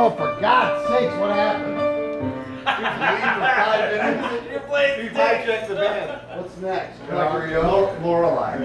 Oh, for God's sakes, what happened? We leave for 5 minutes. You're playing. You hijacked the band. What's next? Lorelei.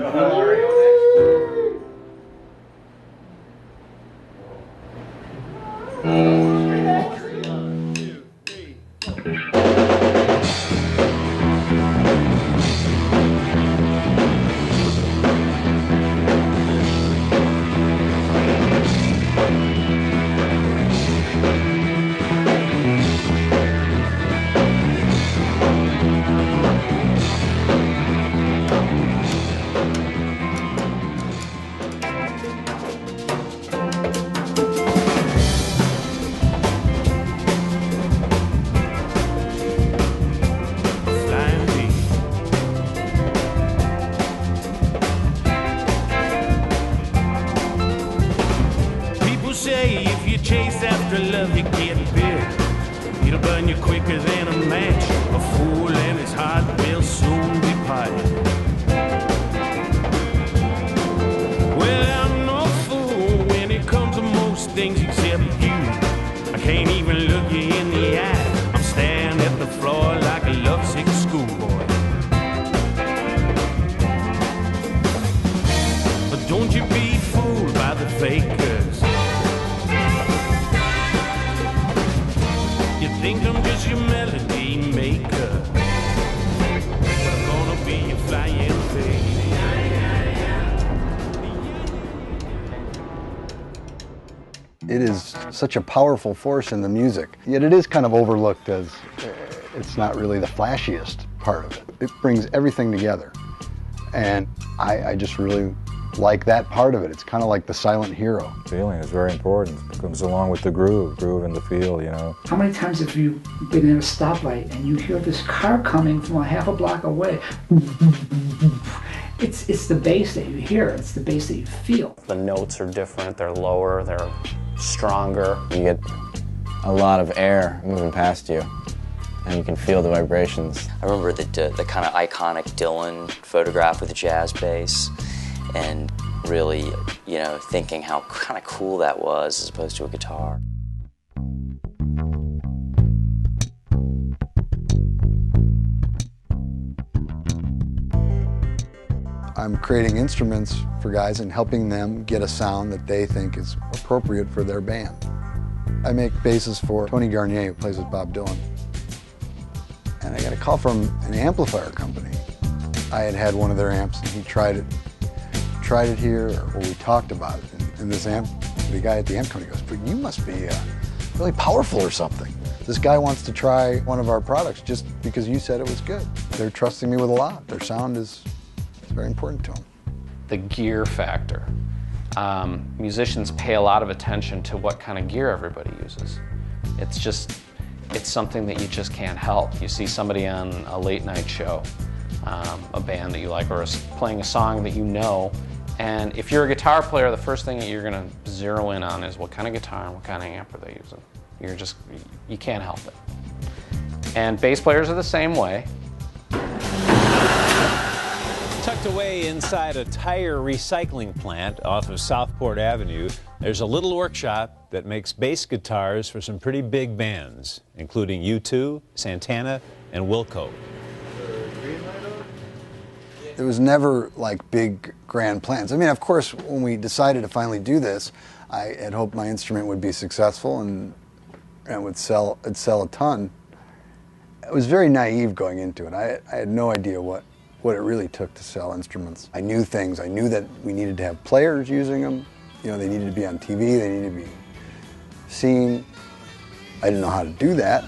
Chase after love, you get bit. It'll burn you quicker than a match. A fool and his heart will soon be parted. Well, I'm no fool when it comes to most things except you. I can't even look you in the eye. I'm staring at the floor like a lovesick schoolboy. But don't you be fooled by the fakers. You think I'm just your melody maker, but I'm gonna be your flying baby. It is such a powerful force in the music, yet it is kind of overlooked as it's not really the flashiest part of it. It brings everything together, and I just really like that part of it. It's kind of like the silent hero. Feeling is very important. It comes along with the groove and the feel, you know. How many times have you been at a stoplight and you hear this car coming from a half a block away? It's the bass that you hear, it's the bass that you feel. The notes are different, they're lower, they're stronger. You get a lot of air moving past you, and you can feel the vibrations. I remember the kind of iconic Dylan photograph with the jazz bass, and really, you know, thinking how kind of cool that was as opposed to a guitar. I'm creating instruments for guys and helping them get a sound that they think is appropriate for their band. I make basses for Tony Garnier, who plays with Bob Dylan. And I got a call from an amplifier company. I had one of their amps, and he tried it here, or we talked about it. And this amp, the guy at the amp company goes, "But you must be really powerful or something. This guy wants to try one of our products just because you said it was good." They're trusting me with a lot. Their sound is very important to them. The gear factor. Musicians pay a lot of attention to what kind of gear everybody uses. It's something that you just can't help. You see somebody on a late night show, a band that you like, or playing a song that you know, and if you're a guitar player, the first thing that you're going to zero in on is what kind of guitar and what kind of amp are they using. You can't help it. And bass players are the same way. Tucked away inside a tire recycling plant off of Southport Avenue, there's a little workshop that makes bass guitars for some pretty big bands, including U2, Santana, and Wilco. There was never like big grand plans. I mean, of course, when we decided to finally do this, I had hoped my instrument would be successful and would sell a ton. I was very naive going into it. I had no idea what it really took to sell instruments. I knew things. I knew that we needed to have players using them. You know, they needed to be on TV. They needed to be seen. I didn't know how to do that.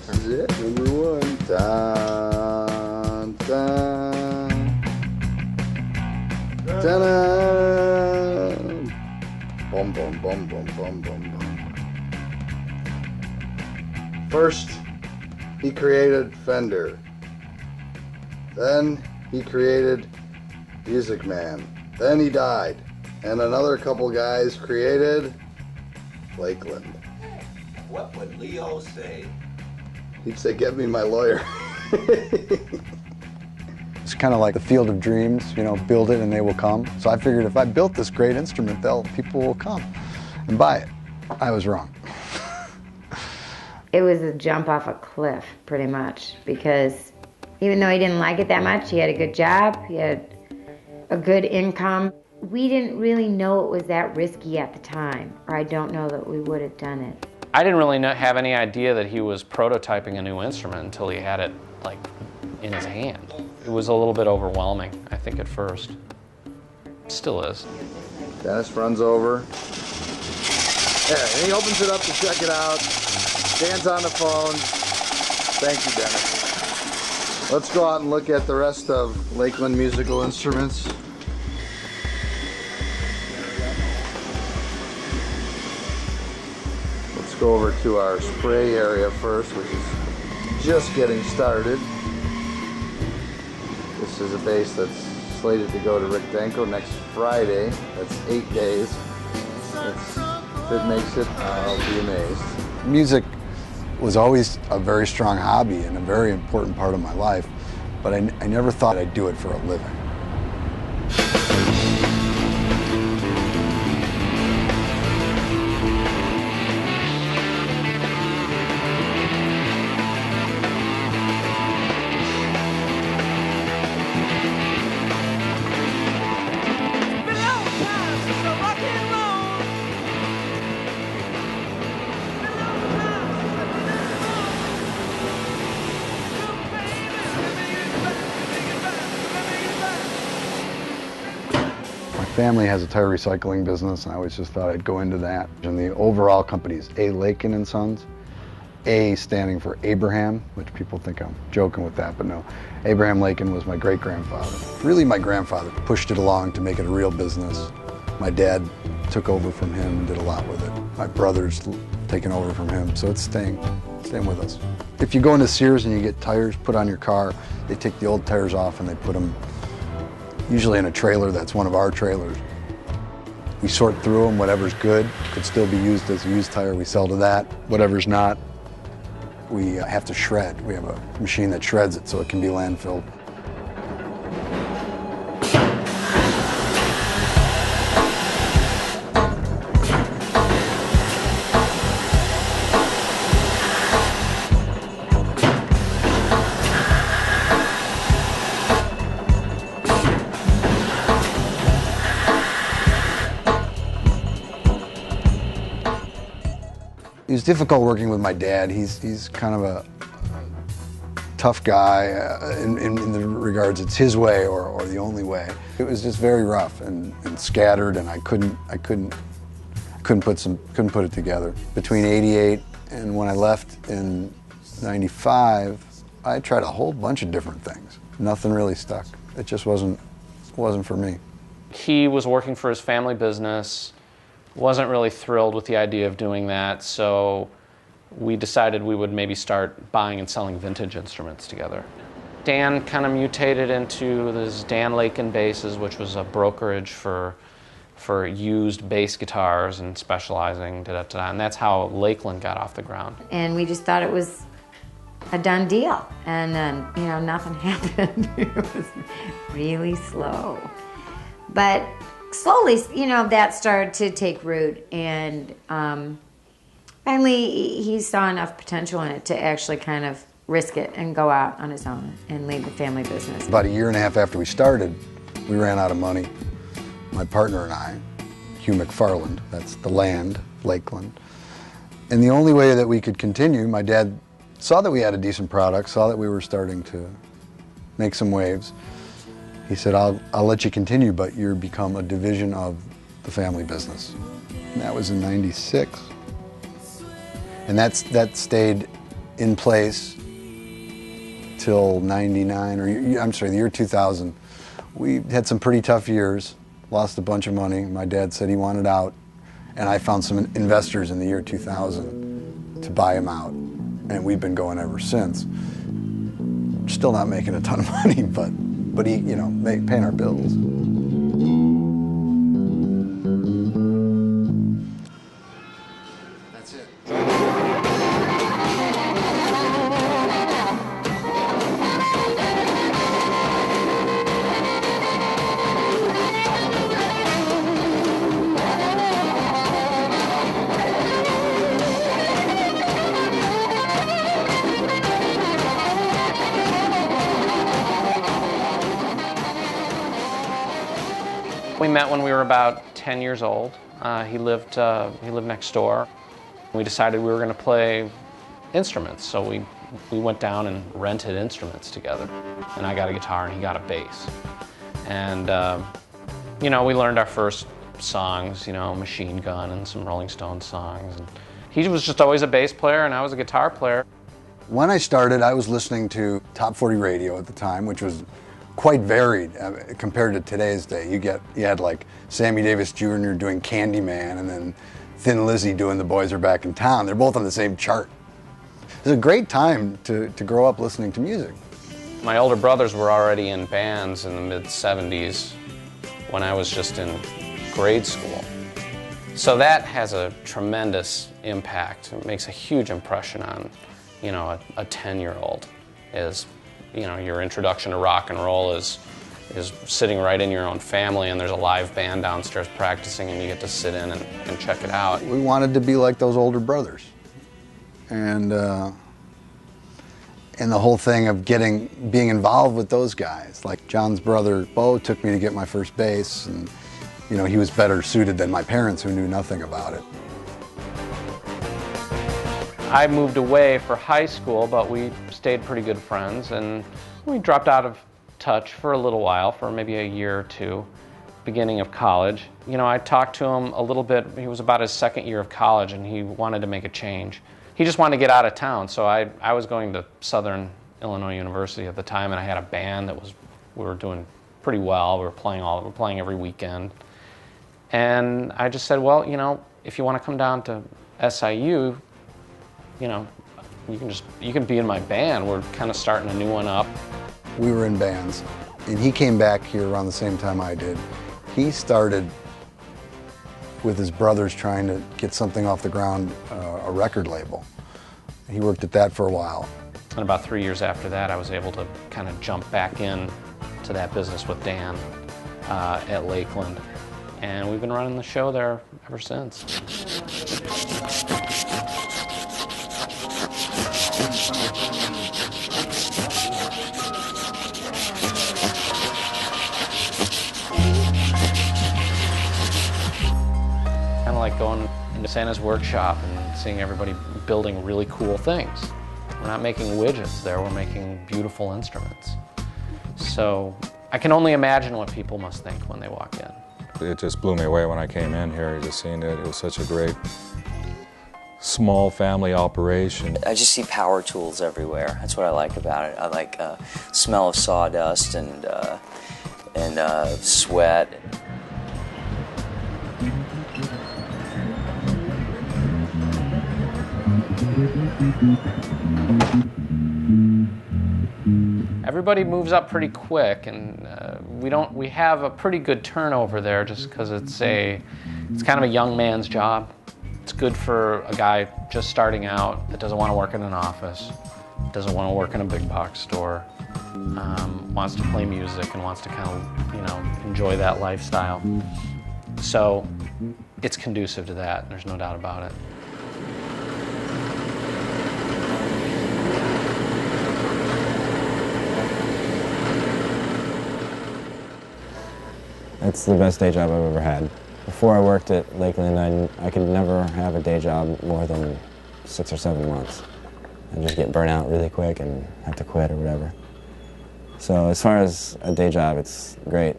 This is it, number one. Dun, dun. Ta-da! Bum, bum, bum, bum, bum, bum, bum. First, he created Fender. Then he created Music Man. Then he died. And another couple guys created Lakeland. What would Leo say? He'd say, "Get me my lawyer." It's kind of like the field of dreams, you know, build it and they will come. So I figured if I built this great instrument, people will come and buy it. I was wrong. It was a jump off a cliff, pretty much, because even though he didn't like it that much, he had a good job, he had a good income. We didn't really know it was that risky at the time, or I don't know that we would have done it. I didn't really have any idea that he was prototyping a new instrument until he had it, like, in his hand. It was a little bit overwhelming, I think, at first. Still is. Dennis runs over. Yeah, and he opens it up to check it out. Stands on the phone. Thank you, Dennis. Let's go out and look at the rest of Lakeland Musical Instruments. Let's go over to our spray area first, which is just getting started. This is a bass that's slated to go to Rick Danko next Friday. That's 8 days. If it makes it, I'll be amazed. Music was always a very strong hobby and a very important part of my life, but I never thought I'd do it for a living. Family has a tire recycling business, and I always just thought I'd go into that. And the overall company is A. Lakin and Sons. A standing for Abraham, which people think I'm joking with that, but no. Abraham Lakin was my great-grandfather. Really, my grandfather pushed it along to make it a real business. My dad took over from him and did a lot with it. My brother's taken over from him, so it's staying with us. If you go into Sears and you get tires put on your car, they take the old tires off and they put them usually in a trailer that's one of our trailers. We sort through them, whatever's good could still be used as a used tire, we sell to that. Whatever's not, we have to shred. We have a machine that shreds it so it can be landfilled. It was difficult working with my dad. He's kind of a tough guy in the regards it's his way or the only way. It was just very rough and scattered, and I couldn't put it together. Between '88 and when I left in '95, I tried a whole bunch of different things. Nothing really stuck. It just wasn't for me. He was working for his family business. Wasn't really thrilled with the idea of doing that, so we decided we would maybe start buying and selling vintage instruments together. Dan kind of mutated into this Dan Lakin Basses, which was a brokerage for used bass guitars and specializing, and that's how Lakeland got off the ground. And we just thought it was a done deal, and then, you know, nothing happened. It was really slow. But slowly, you know, that started to take root, and finally he saw enough potential in it to actually kind of risk it and go out on his own and leave the family business. About a year and a half after we started, we ran out of money. My partner and I, Hugh McFarland, that's the land, Lakeland. And the only way that we could continue, my dad saw that we had a decent product, saw that we were starting to make some waves. He said, I'll let you continue, but you're become a division of the family business. And that was in '96. And that stayed in place till '99, or I'm sorry, the year 2000. We had some pretty tough years, lost a bunch of money. My dad said he wanted out, and I found some investors in the year 2000 to buy him out. And we've been going ever since. Still not making a ton of money, but he, you know, paying our bills. That's it. We met when we were about 10 years old. He lived next door. We decided we were going to play instruments, so we went down and rented instruments together. And I got a guitar and he got a bass. And, you know, we learned our first songs, you know, Machine Gun and some Rolling Stones songs. And he was just always a bass player and I was a guitar player. When I started, I was listening to Top 40 radio at the time, which was quite varied compared to today's day. You had like Sammy Davis Jr. doing Candyman and then Thin Lizzy doing The Boys Are Back in Town. They're both on the same chart. It was a great time to grow up listening to music. My older brothers were already in bands in the mid-'70s when I was just in grade school. So that has a tremendous impact. It makes a huge impression on, you know, a 10-year-old. Is, you know, your introduction to rock and roll is sitting right in your own family, and there's a live band downstairs practicing and you get to sit in and check it out. We wanted to be like those older brothers. And the whole thing of being involved with those guys. Like John's brother, Bo, took me to get my first bass, and you know, he was better suited than my parents who knew nothing about it. I moved away for high school, but we stayed pretty good friends, and we dropped out of touch for a little while, for maybe a year or two, beginning of college. You know, I talked to him a little bit. He was about his second year of college, and he wanted to make a change. He just wanted to get out of town, so I was going to Southern Illinois University at the time, and I had a band that we were doing pretty well. We were playing every weekend. And I just said, well, you know, if you want to come down to SIU, you know, you can be in my band. We're kind of starting a new one up. We were in bands, and he came back here around the same time I did. He started with his brothers trying to get something off the ground, a record label. He worked at that for a while. And about 3 years after that, I was able to kind of jump back in to that business with Dan at Lakeland. And we've been running the show there ever since. Kind of like going into Santa's workshop and seeing everybody building really cool things. We're not making widgets there, we're making beautiful instruments. So I can only imagine what people must think when they walk in. It just blew me away when I came in here, just seeing it. It was such a great, small family operation. I just see power tools everywhere. That's what I like about it. I like smell of sawdust and sweat. Everybody moves up pretty quick, and we have a pretty good turnover there just because it's kind of a young man's job. It's good for a guy just starting out that doesn't want to work in an office, doesn't want to work in a big box store, wants to play music and wants to kind of, you know, enjoy that lifestyle. So it's conducive to that, there's no doubt about it. It's the best day job I've ever had. Before I worked at Lakeland, I could never have a day job more than 6 or 7 months. I'd just get burnt out really quick and have to quit or whatever. So as far as a day job, it's great.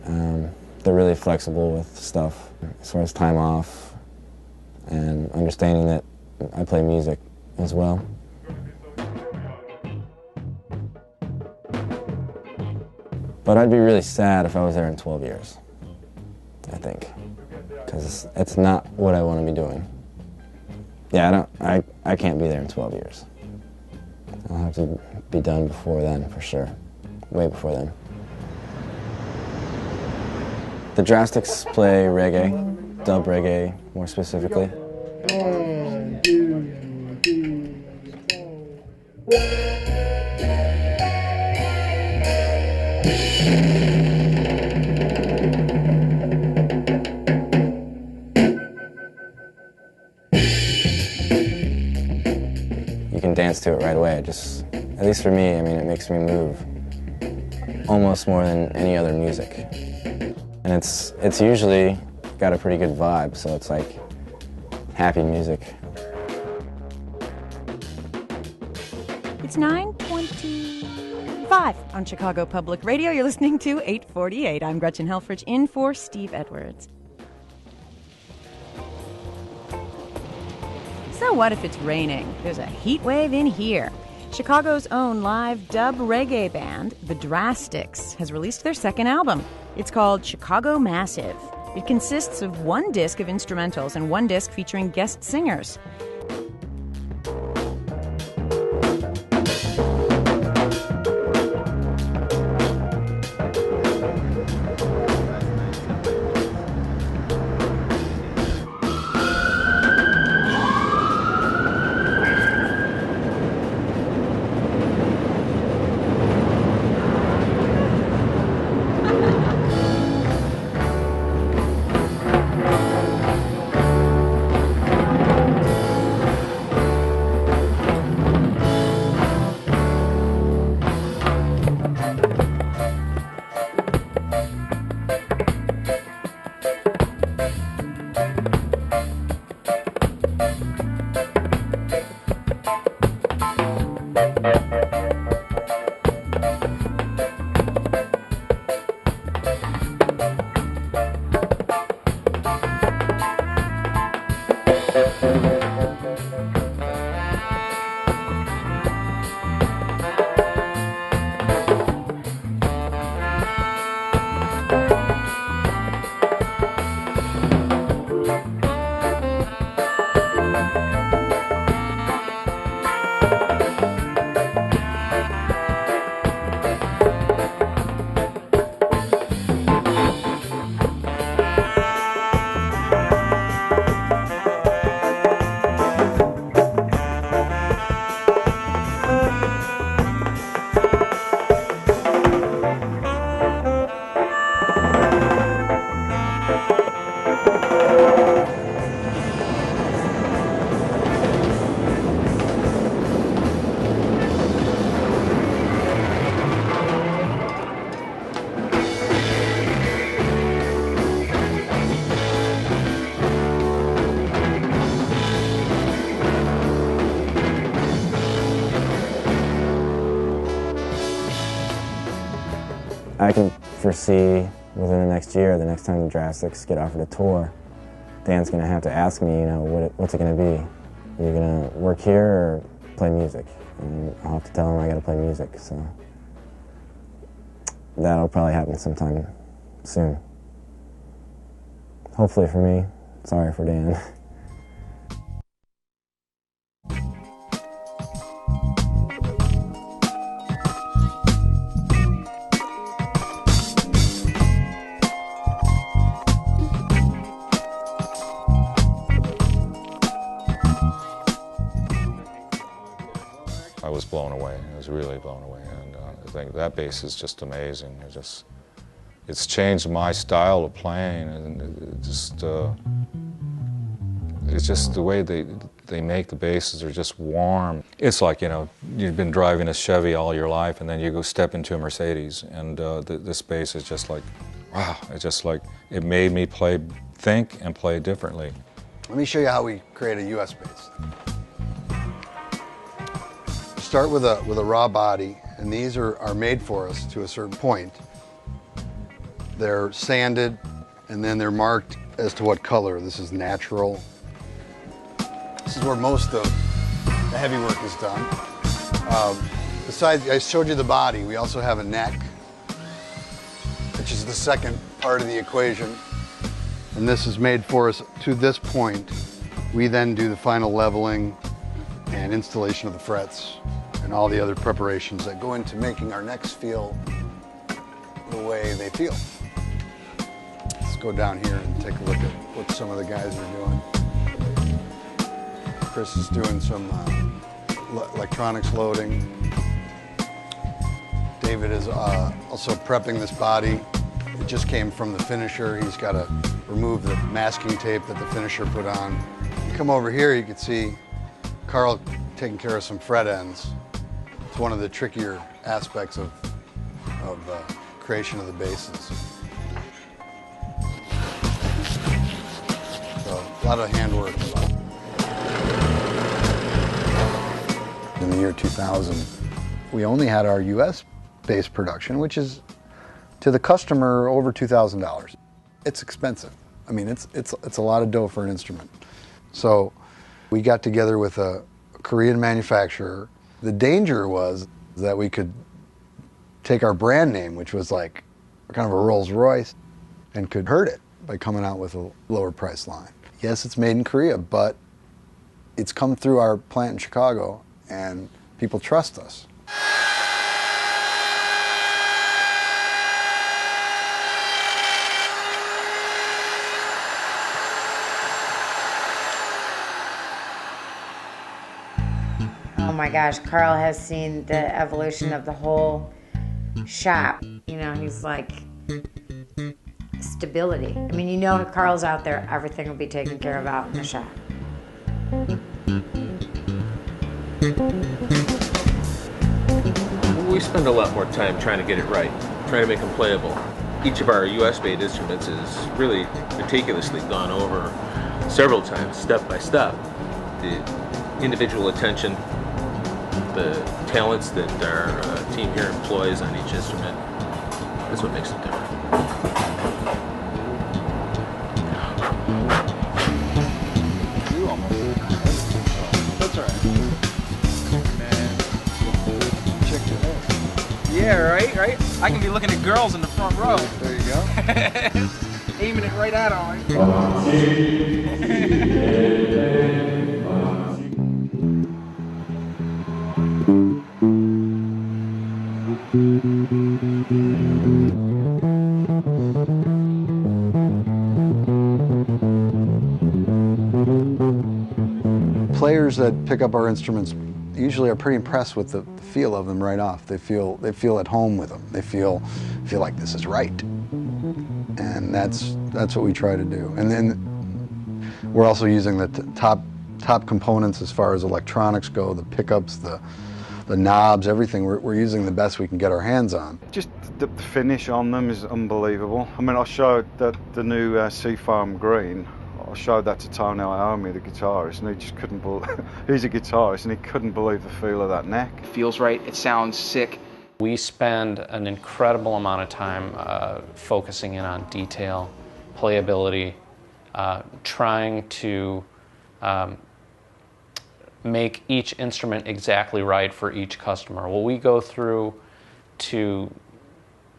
They're really flexible with stuff as far as time off and understanding that I play music as well. But I'd be really sad if I was there in 12 years, I think, because it's not what I want to be doing. Yeah, I can't be there in 12 years. I'll have to be done before then, for sure, way before then. The Drastics play reggae, dub reggae more specifically. You can dance to it right away. Just, at least for me, I mean, it makes me move almost more than any other music. And it's usually got a pretty good vibe, so it's like happy music. It's 9:25 on Chicago Public Radio. You're listening to 848. I'm Gretchen Helfrich in for Steve Edwards. So what if it's raining? There's a heat wave in here. Chicago's own live dub reggae band, The Drastics, has released their second album. It's called Chicago Massive. It consists of one disc of instrumentals and one disc featuring guest singers. I can foresee within the next year, the next time the Drastics get offered a tour, Dan's going to have to ask me, you know, what's it going to be? Are you going to work here or play music? And I'll have to tell him I got to play music, so that'll probably happen sometime soon. Hopefully for me. Sorry for Dan. I was blown away. I was really blown away, and I think that bass is just amazing. It's changed my style of playing, and it's just the way they make the basses are just warm. It's like, you know, you've been driving a Chevy all your life, and then you go step into a Mercedes, and this bass is just like, wow! It's just like it made me think and play differently. Let me show you how we create a US bass. Start with a raw body, and these are made for us to a certain point. They're sanded, and then they're marked as to what color. This is natural. This is where most of the heavy work is done. Besides, I showed you the body, we also have a neck, which is the second part of the equation. And this is made for us to this point. We then do the final leveling and installation of the frets and all the other preparations that go into making our necks feel the way they feel. Let's go down here and take a look at what some of the guys are doing. Chris is doing some electronics loading. David is also prepping this body. It just came from the finisher. He's got to remove the masking tape that the finisher put on. You come over here, you can see Carl taking care of some fret ends. It's one of the trickier aspects of creation of the basses. A lot of handwork. In the year 2000, we only had our US-based production, which is to the customer over $2,000. It's expensive. I mean, it's a lot of dough for an instrument. So we got together with a Korean manufacturer. The danger was that we could take our brand name, which was like kind of a Rolls Royce, and could hurt it by coming out with a lower price line. Yes, it's made in Korea, but it's come through our plant in Chicago, and people trust us. Oh my gosh, Carl has seen the evolution of the whole shop. You know, he's like stability. I mean, you know, if Carl's out there, everything will be taken care of out in the shop. We spend a lot more time trying to get it right, trying to make them playable. Each of our US-made instruments is really meticulously gone over several times, step by step. The individual attention, the talents that our team here employs on each instrument, that's what makes it different. That's all right. Check your head. Yeah, right? I can be looking at girls in the front row. There you go. Aiming it right at them. Players that pick up our instruments usually are pretty impressed with the feel of them right off. They feel at home with them. They feel like this is right, and that's what we try to do. And then we're also using the top components as far as electronics go, the pickups, the knobs, everything. We're using the best we can get our hands on. Just the finish on them is unbelievable. I mean, I showed the new Seafarm Green. I showed that to Tony Iommi, the guitarist, and he just couldn't believe. He's a guitarist, and he couldn't believe the feel of that neck. It feels right. It sounds sick. We spend an incredible amount of time focusing in on detail, playability, trying to make each instrument exactly right for each customer. What we go through to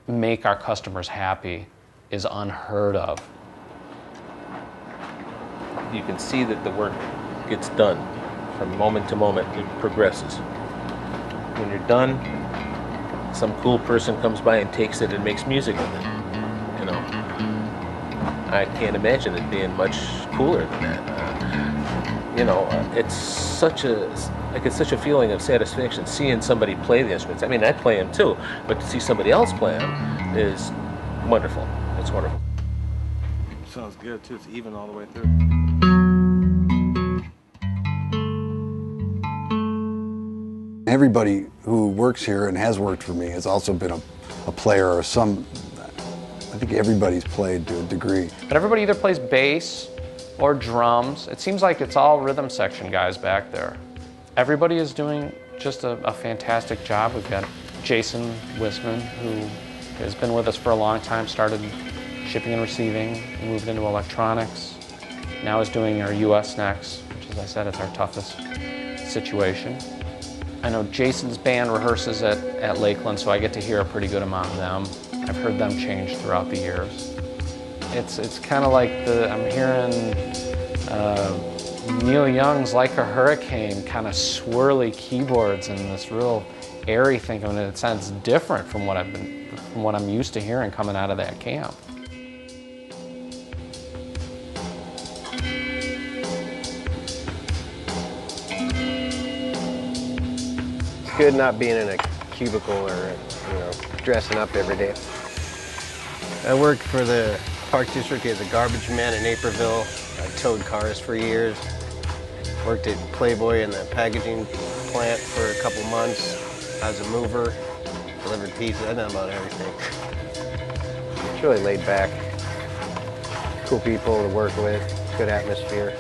make our customers happy is unheard of. You can see that the work gets done from moment to moment. It progresses. When you're done, some cool person comes by and takes it and makes music with it. You know, I can't imagine it being much cooler than that. You know, it's such a feeling of satisfaction seeing somebody play the instruments. I mean, I play them too, but to see somebody else play them is wonderful. It's wonderful. Sounds good too. It's even all the way through. Everybody who works here and has worked for me has also been a player or some. I think everybody's played to a degree. But everybody either plays bass or drums. It seems like it's all rhythm section guys back there. Everybody is doing just a fantastic job. We've got Jason Wisman, who has been with us for a long time, started shipping and receiving, moved into electronics, now is doing our US next, which, as I said, it's our toughest situation. I know Jason's band rehearses at Lakeland, so I get to hear a pretty good amount of them. I've heard them change throughout the years. It's kind of like I'm hearing Neil Young's Like a Hurricane, kind of swirly keyboards and this real airy thing, and it sounds different from what I'm used to hearing coming out of that camp. It's good not being in a cubicle or, dressing up every day. I worked for the Park District as a garbage man in Naperville. I towed cars for years. Worked at Playboy in the packaging plant for a couple months. I was a mover, delivered pizza. I've done about everything. It's really laid back. Cool people to work with. good atmosphere.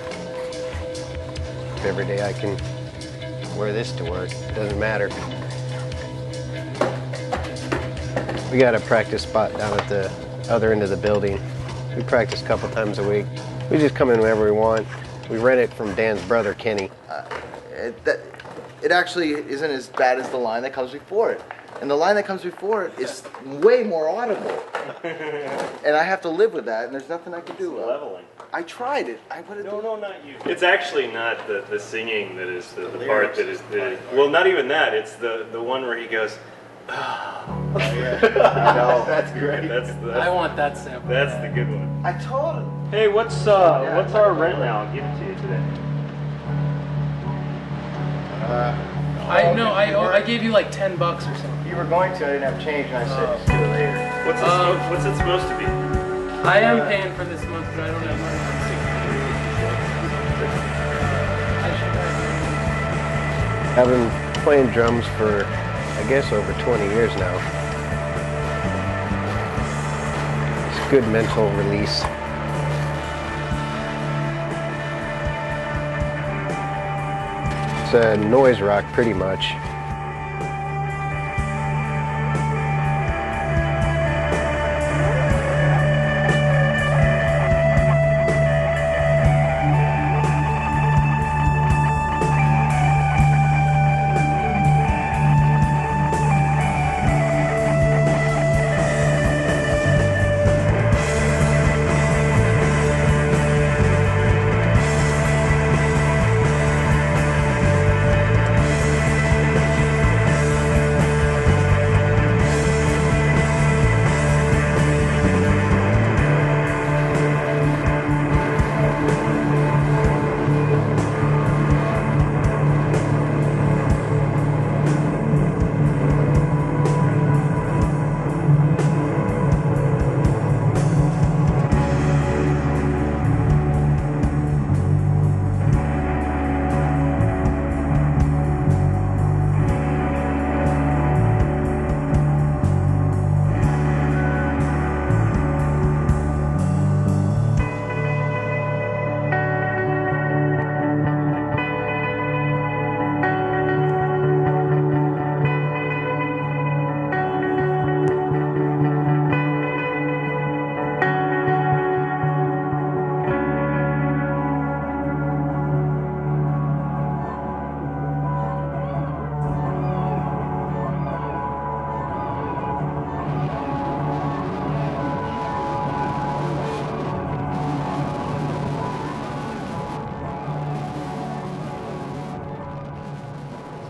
If every day I can wear this to work, it doesn't matter. We got a practice spot down at the other end of the building. We practice a couple times a week. We just come in whenever we want. We rent it from Dan's brother, Kenny. It actually isn't as bad as the line that comes before it. And the line that comes before it is way more audible. And I have to live with that, and there's nothing I can do. Leveling. I tried it. No, not you. It's actually not the singing that is the part that is well, not even that. It's the one where he goes, oh, yeah. No, that's great. I want that sample. That's the good one. I told him. Hey, what's our rent now? I'll give it to you today. I gave you like $10 or something. You were going to, I didn't have change, and I said, just do it later. What's it supposed to be? I am paying for this month, but I don't have money. I've been playing drums for, I guess, over 20 years now. It's good mental release. It's noise rock, pretty much.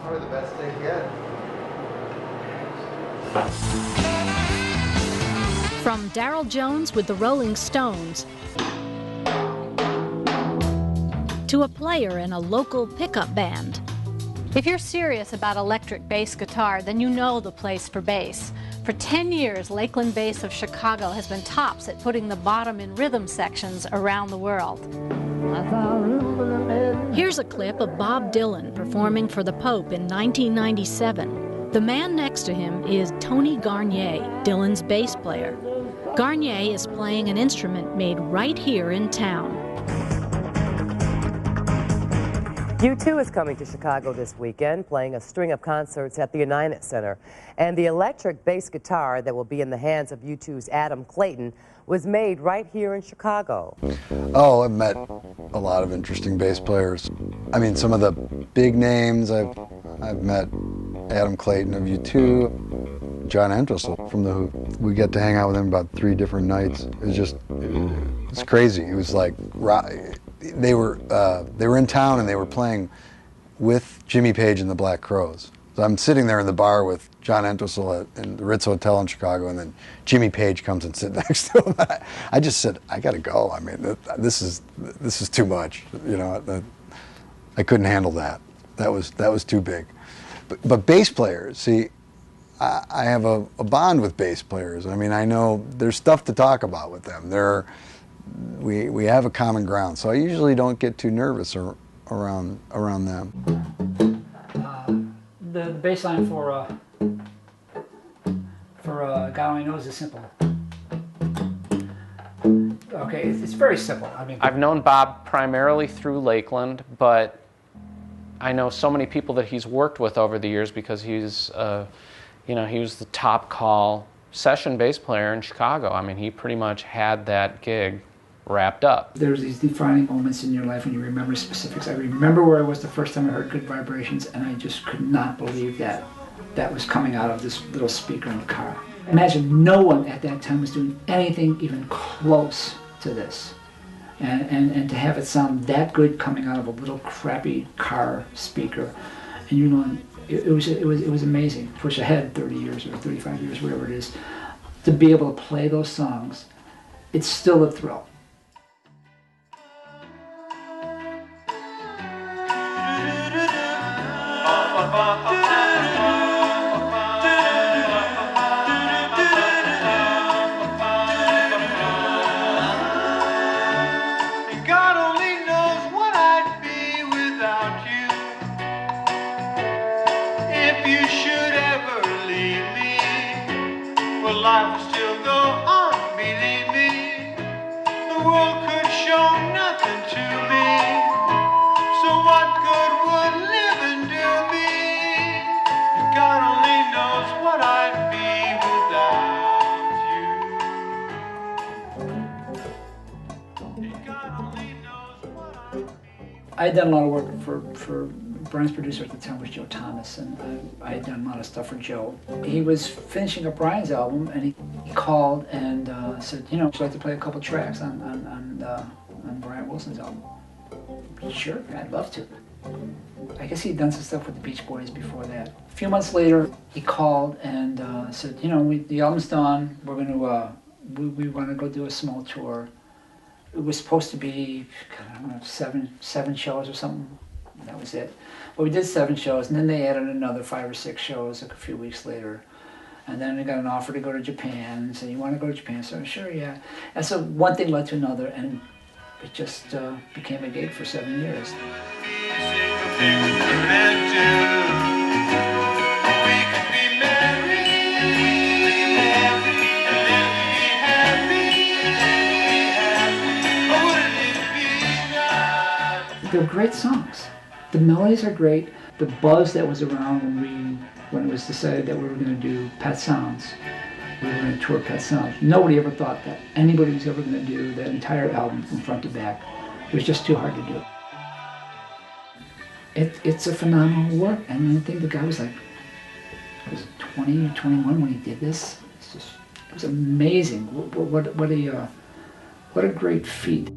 Probably the best thing yet. From Darryl Jones with the Rolling Stones to a player in a local pickup band. If you're serious about electric bass guitar, then you know the place for bass. For 10 years, Lakeland Bass of Chicago has been tops at putting the bottom in rhythm sections around the world. Here's a clip of Bob Dylan performing for the Pope in 1997. The man next to him is Tony Garnier, Dylan's bass player. Garnier is playing an instrument made right here in town. U2 is coming to Chicago this weekend, playing a string of concerts at the United Center. And the electric bass guitar that will be in the hands of U2's Adam Clayton was made right here in Chicago. Oh, I've met a lot of interesting bass players. I mean, some of the big names, I've met Adam Clayton of U2, John Entwistle from The Who. We get to hang out with him about 3 different nights. It's crazy. It was like, they were in town and they were playing with Jimmy Page and the Black Crowes. So I'm sitting there in the bar with John Entwistle in the Ritz Hotel in Chicago, and then Jimmy Page comes and sits next to him. I just said, I gotta go. I mean, this is too much. You know, I couldn't handle that. That was too big. But bass players, see, I have a bond with bass players. I mean, I know there's stuff to talk about with them. We have a common ground, so I usually don't get too nervous around them. The bass line for God Only Knows is simple. Okay, it's very simple. I mean, I've known Bob primarily through Lakeland, but I know so many people that he's worked with over the years because he's, he was the top call session bass player in Chicago. I mean, he pretty much had that gig wrapped up. There's these defining moments in your life when you remember specifics. I remember where I was the first time I heard Good Vibrations, and I just could not believe that that was coming out of this little speaker in the car. Imagine no one at that time was doing anything even close to this. And to have it sound that good coming out of a little crappy car speaker, and you know, it was amazing. Push ahead 30 years or 35 years, whatever it is, to be able to play those songs, it's still a thrill. Life will still go on, believe me. The world could show nothing to me. So what good would living do me? God only knows what I'd be without you. God only knows what I'd be. I had done a lot of work for Brian's producer at the time was Joe Thomas, and I had done a lot of stuff for Joe. He was finishing up Brian's album, and he called and said, you know, would you like to play a couple tracks on Brian Wilson's album? Sure, I'd love to. I guess he'd done some stuff with the Beach Boys before that. A few months later, he called and said, you know, the album's done. We're going to we want to go do a small tour. It was supposed to be, I don't know, seven shows or something. That was it. Well, we did 7 shows, and then they added another 5 or 6 shows a few weeks later. And then I got an offer to go to Japan, and said, you want to go to Japan? So, sure, yeah. And so one thing led to another, and it just became a gig for 7 years. They're great songs. The melodies are great. The buzz that was around when it was decided that we were going to do Pet Sounds, we were going to tour Pet Sounds. Nobody ever thought that anybody was ever going to do that entire album from front to back. It was just too hard to do. It's a phenomenal work, and I think the guy was like, I was 20 or 21 when he did this. It was amazing. What a great feat.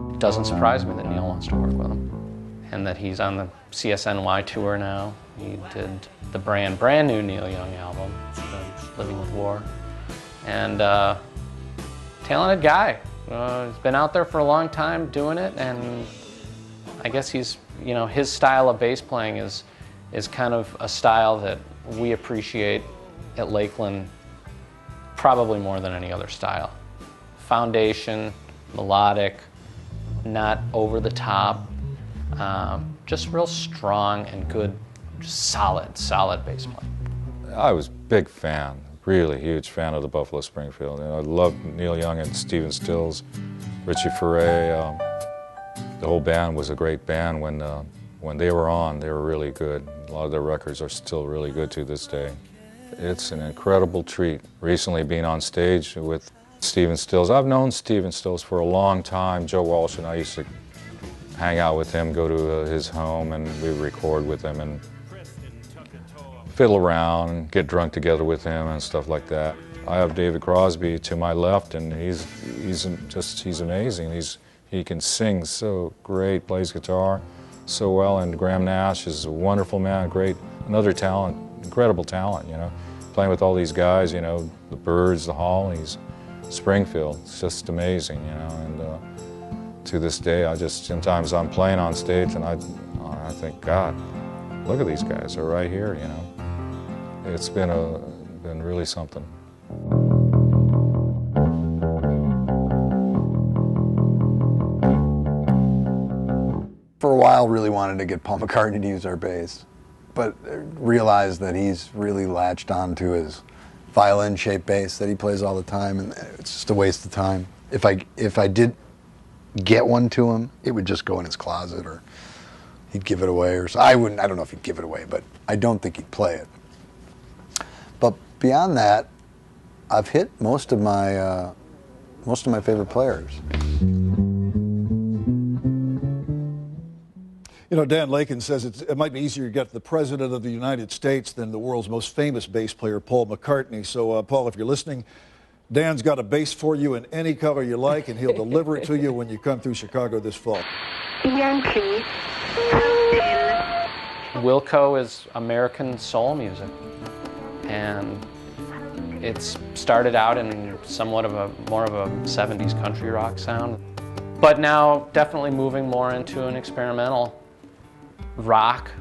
It doesn't surprise me that Neil wants to work with him, and that he's on the CSNY tour now. He did the brand new Neil Young album, Living with War, and talented guy. He's been out there for a long time doing it, and I guess he's, you know, his style of bass playing is kind of a style that we appreciate at Lakeland probably more than any other style. Foundation, melodic, not over the top, just real strong and good, solid bass playing. I was a big fan, really huge fan of the Buffalo Springfield. And I loved Neil Young and Stephen Stills, Richie Furay. The whole band was a great band. When they were on, they were really good. A lot of their records are still really good to this day. It's an incredible treat. Recently being on stage with Stephen Stills. I've known Stephen Stills for a long time. Joe Walsh and I used to hang out with him, go to his home, and we would record with him and fiddle around and get drunk together with him and stuff like that. I have David Crosby to my left, and he's amazing. He can sing so great, plays guitar so well, and Graham Nash is a wonderful man, another talent, incredible talent, you know. Playing with all these guys, you know, the Byrds, the Hollies, Springfield, it's just amazing, you know, and to this day, sometimes I'm playing on stage and I think, God, look at these guys, they're right here, you know. It's been really something. For a while, really wanted to get Paul McCartney to use our bass, but realized that he's really latched on to his violin-shaped bass that he plays all the time, and it's just a waste of time. If I did get one to him, it would just go in his closet, or he'd give it away, or so. I don't know if he'd give it away, but I don't think he'd play it. But beyond that, I've hit most of my favorite players. You know, Dan Lakin says it might be easier to get the President of the United States than the world's most famous bass player, Paul McCartney. So, Paul, if you're listening, Dan's got a bass for you in any color you like, and he'll deliver it to you when you come through Chicago this fall. Wilco is American soul music, and it's started out in somewhat of more of a 70s country rock sound, but now definitely moving more into an experimental rock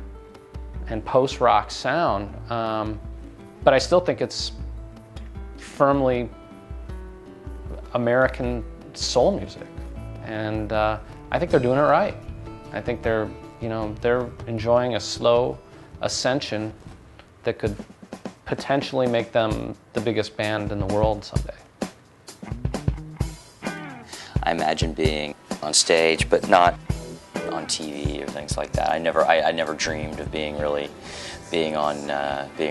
and post-rock sound. But I still think it's firmly American soul music, and I think they're doing it right. I think they're enjoying a slow ascension that could potentially make them the biggest band in the world someday. I imagine being on stage, but not on TV or things like that. I never dreamed of being a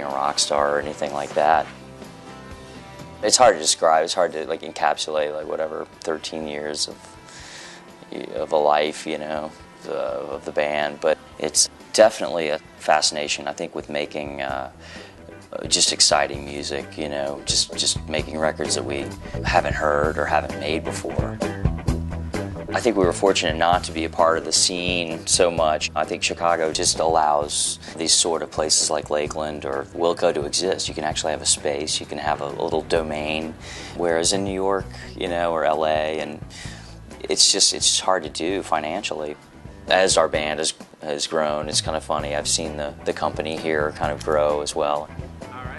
rock star or anything like that. It's hard to describe. It's hard to encapsulate whatever 13 years of a life, of the band. But it's definitely a fascination, I think, with making just exciting music. Just making records that we haven't heard or haven't made before. I think we were fortunate not to be a part of the scene so much. I think Chicago just allows these sort of places like Lakeland or Wilco to exist. You can actually have a space, you can have a little domain, whereas in New York, or LA, and it's just hard to do financially. As our band has grown, it's kind of funny. I've seen the company here kind of grow as well.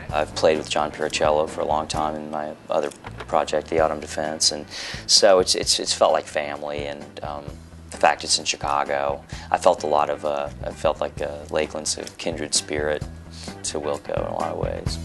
I've played with John Piricello for a long time in my other project, the Autumn Defense, and so it's felt like family. And the fact it's in Chicago, I felt like Lakeland's a kindred spirit to Wilco in a lot of ways.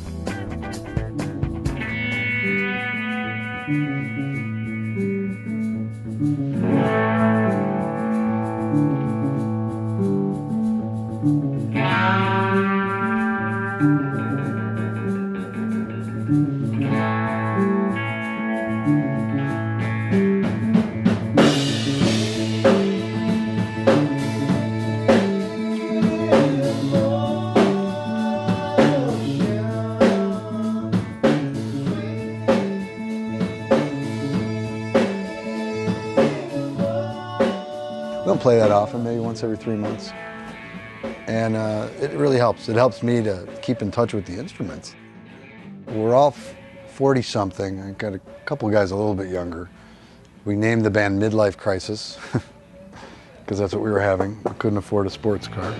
We don't play that often, maybe once every 3 months. And it really helps. It helps me to keep in touch with the instruments. We're all 40-something. I've got a couple of guys a little bit younger. We named the band Midlife Crisis, because that's what we were having. We couldn't afford a sports car.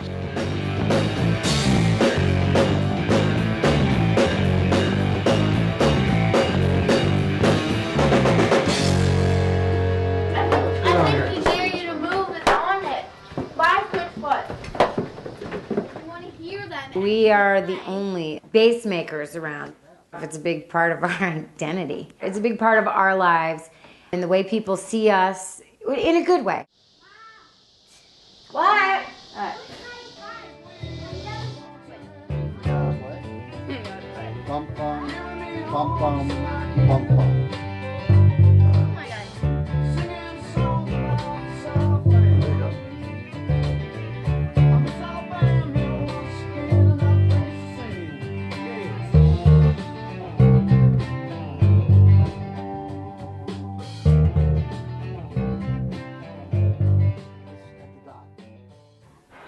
We are the only bass makers around. It's a big part of our identity. It's a big part of our lives and the way people see us in a good way. What? Bum, bum, bum, bum, bum, bum.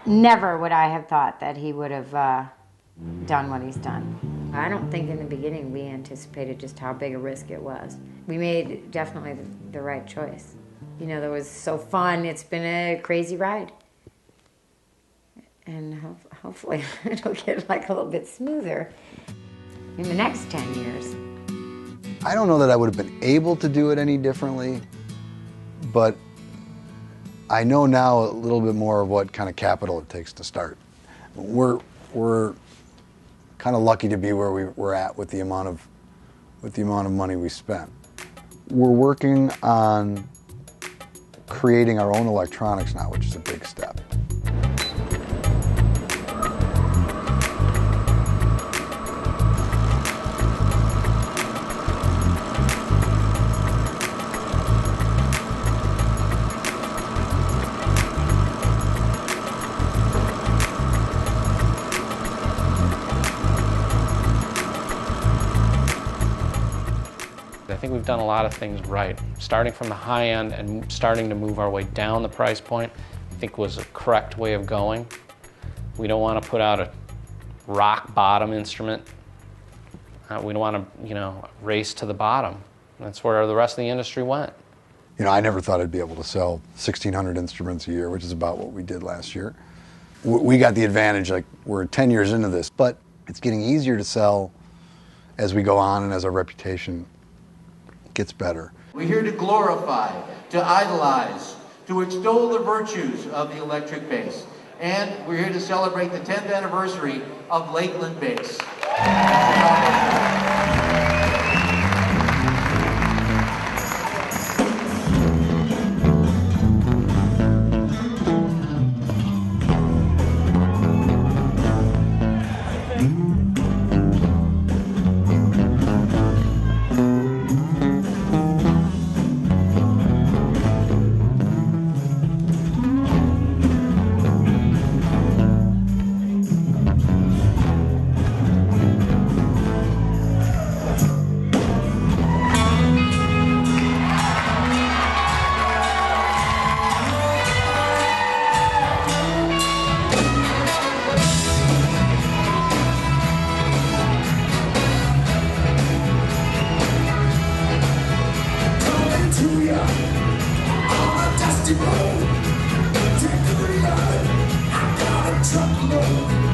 Never would I have thought that he would have done what he's done. I don't think in the beginning we anticipated just how big a risk it was. We made definitely the right choice. That was so fun. It's been a crazy ride. And hopefully it'll get a little bit smoother in the next 10 years. I don't know that I would have been able to do it any differently, but I know now a little bit more of what kind of capital it takes to start. We're kind of lucky to be where we're at with the amount of with the amount of money we spent. We're working on creating our own electronics now, which is a big step. I think we've done a lot of things right. Starting from the high end and starting to move our way down the price point, I think was a correct way of going. We don't want to put out a rock bottom instrument. We don't want to, race to the bottom. That's where the rest of the industry went. I never thought I'd be able to sell 1,600 instruments a year, which is about what we did last year. We got the advantage, like we're 10 years into this, but it's getting easier to sell as we go on and as our reputation gets better. We're here to glorify, to idolize, to extol the virtues of the electric bass. And we're here to celebrate the 10th anniversary of Lakeland Bass. Truckload